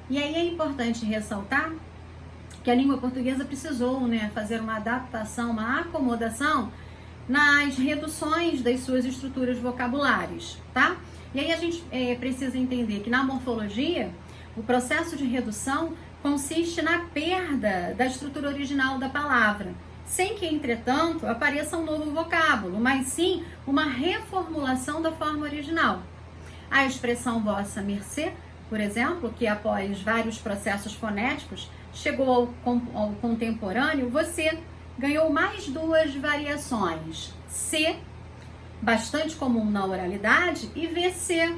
E aí é importante ressaltar que a língua portuguesa precisou, né, fazer uma adaptação, uma acomodação nas reduções das suas estruturas vocabulares, tá? E aí a gente precisa entender que na morfologia, o processo de redução consiste na perda da estrutura original da palavra, sem que, entretanto, apareça um novo vocábulo, mas sim uma reformulação da forma original. A expressão vossa mercê, por exemplo, que após vários processos fonéticos chegou ao contemporâneo, você ganhou mais duas variações, C, bastante comum na oralidade, e VC,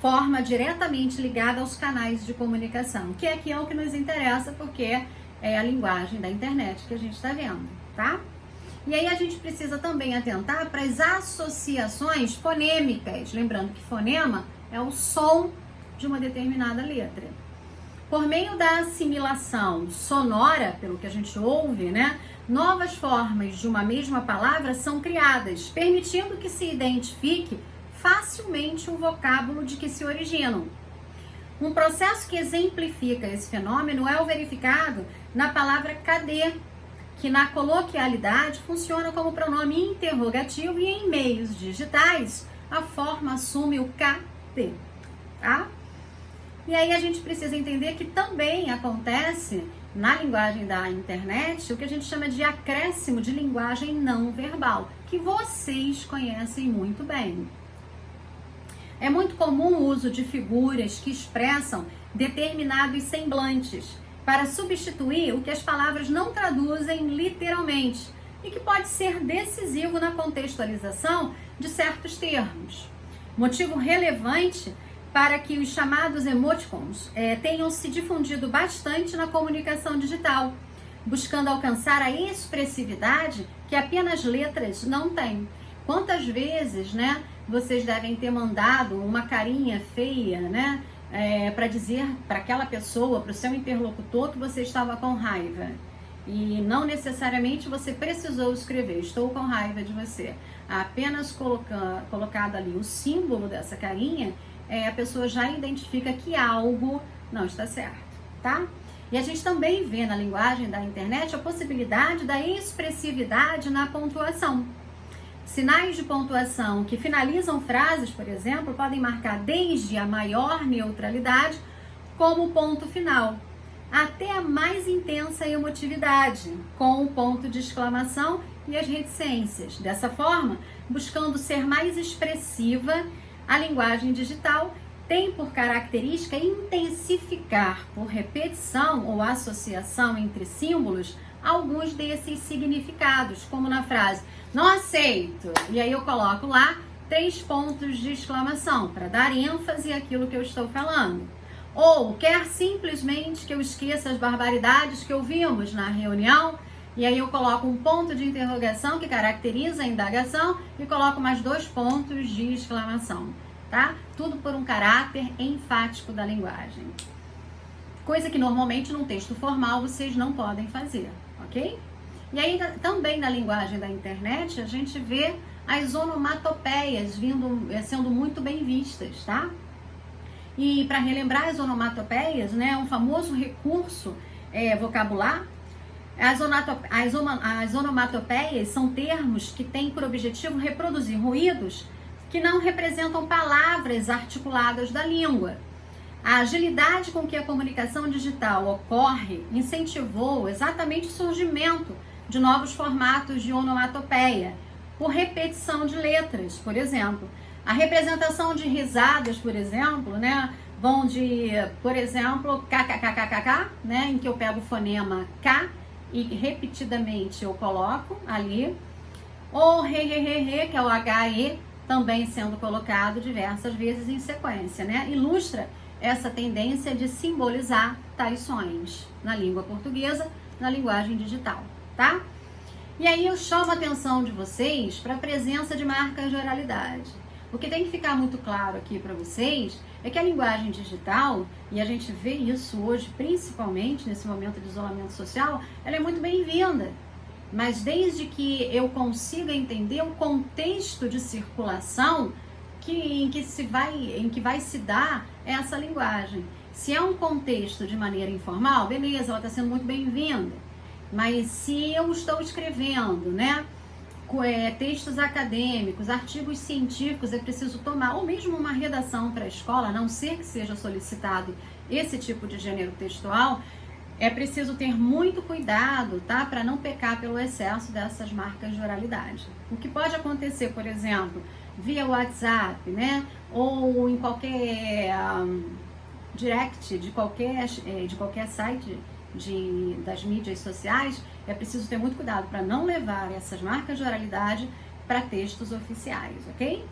forma diretamente ligada aos canais de comunicação, que aqui é o que nos interessa, porque é a linguagem da internet que a gente está vendo, tá? E aí a gente precisa também atentar para as associações fonêmicas, lembrando que fonema é o som de uma determinada letra. Por meio da assimilação sonora, pelo que a gente ouve, né, novas formas de uma mesma palavra são criadas, permitindo que se identifique facilmente o vocábulo de que se originam. Um processo que exemplifica esse fenômeno é o verificado na palavra cadê, que na coloquialidade funciona como pronome interrogativo e em meios digitais a forma assume o cadê, tá? E aí a gente precisa entender que também acontece na linguagem da internet o que a gente chama de acréscimo de linguagem não verbal, que vocês conhecem muito bem. É muito comum o uso de figuras que expressam determinados semblantes para substituir o que as palavras não traduzem literalmente e que pode ser decisivo na contextualização de certos termos. Motivo relevante para que os chamados emoticons tenham se difundido bastante na comunicação digital, buscando alcançar a expressividade que apenas letras não têm. Quantas vezes, né, vocês devem ter mandado uma carinha feia, né, para dizer para aquela pessoa, para o seu interlocutor, que você estava com raiva. E não necessariamente você precisou escrever, estou com raiva de você. Apenas colocado ali o símbolo dessa carinha, a pessoa já identifica que algo não está certo, tá? E a gente também vê na linguagem da internet a possibilidade da expressividade na pontuação. Sinais de pontuação que finalizam frases, por exemplo, podem marcar desde a maior neutralidade como ponto final, até a mais intensa emotividade, com o ponto de exclamação e as reticências. Dessa forma, buscando ser mais expressiva, a linguagem digital tem por característica intensificar por repetição ou associação entre símbolos alguns desses significados, como na frase não aceito, e aí eu coloco lá 3 pontos de exclamação para dar ênfase àquilo que eu estou falando. Ou quer simplesmente que eu esqueça as barbaridades que ouvimos na reunião, e aí eu coloco um ponto de interrogação que caracteriza a indagação e coloco mais 2 pontos de exclamação, tá? Tudo por um caráter enfático da linguagem. Coisa que normalmente num texto formal vocês não podem fazer, ok? E aí também na linguagem da internet a gente vê as onomatopeias sendo muito bem vistas, tá? E para relembrar as onomatopeias, né, um famoso recurso vocabular, as onomatopeias são termos que têm por objetivo reproduzir ruídos que não representam palavras articuladas da língua. A agilidade com que a comunicação digital ocorre incentivou exatamente o surgimento de novos formatos de onomatopeia, por repetição de letras, por exemplo. A representação de risadas, por exemplo, né, vão de, por exemplo, kkkkk, né, em que eu pego o fonema K e repetidamente eu coloco ali, ou re, que é o HE, também sendo colocado diversas vezes em sequência, né, ilustra essa tendência de simbolizar tais sons na língua portuguesa, na linguagem digital, tá? E aí eu chamo a atenção de vocês para a presença de marcas de oralidade. O que tem que ficar muito claro aqui para vocês é que a linguagem digital, e a gente vê isso hoje principalmente nesse momento de isolamento social, ela é muito bem-vinda. Mas desde que eu consiga entender o contexto de circulação em que vai se dar essa linguagem. Se é um contexto de maneira informal, beleza, ela está sendo muito bem-vinda. Mas se eu estou escrevendo, né, textos acadêmicos, artigos científicos, é preciso tomar, ou mesmo uma redação para a escola, a não ser que seja solicitado esse tipo de gênero textual, é preciso ter muito cuidado, tá? Para não pecar pelo excesso dessas marcas de oralidade. O que pode acontecer, por exemplo, via WhatsApp, né? Ou em qualquer direct de qualquer site das mídias sociais, é preciso ter muito cuidado para não levar essas marcas de oralidade para textos oficiais, ok?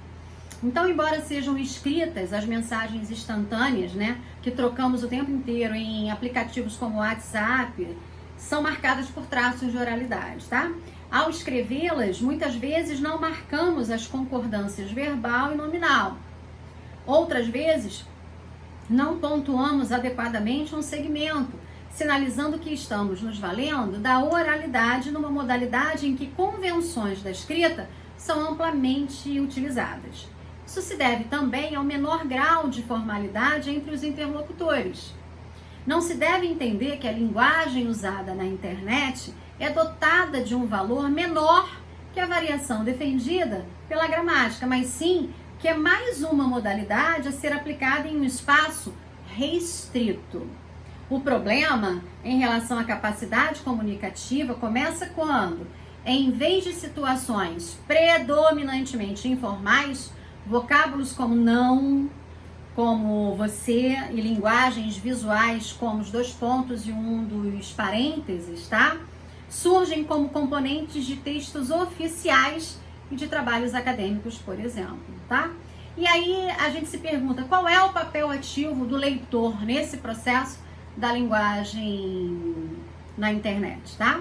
Então, embora sejam escritas as mensagens instantâneas, né, que trocamos o tempo inteiro em aplicativos como o WhatsApp, são marcadas por traços de oralidade, tá? Ao escrevê-las, muitas vezes não marcamos as concordâncias verbal e nominal. Outras vezes, não pontuamos adequadamente um segmento, sinalizando que estamos nos valendo da oralidade numa modalidade em que convenções da escrita são amplamente utilizadas. Isso se deve também ao menor grau de formalidade entre os interlocutores. Não se deve entender que a linguagem usada na internet é dotada de um valor menor que a variação defendida pela gramática, mas sim que é mais uma modalidade a ser aplicada em um espaço restrito. O problema em relação à capacidade comunicativa começa quando, em vez de situações predominantemente informais, vocábulos como não, como você e linguagens visuais como os dois pontos e um dos parênteses, tá? Surgem como componentes de textos oficiais e de trabalhos acadêmicos, por exemplo, tá? E aí a gente se pergunta, qual é o papel ativo do leitor nesse processo da linguagem na internet, tá?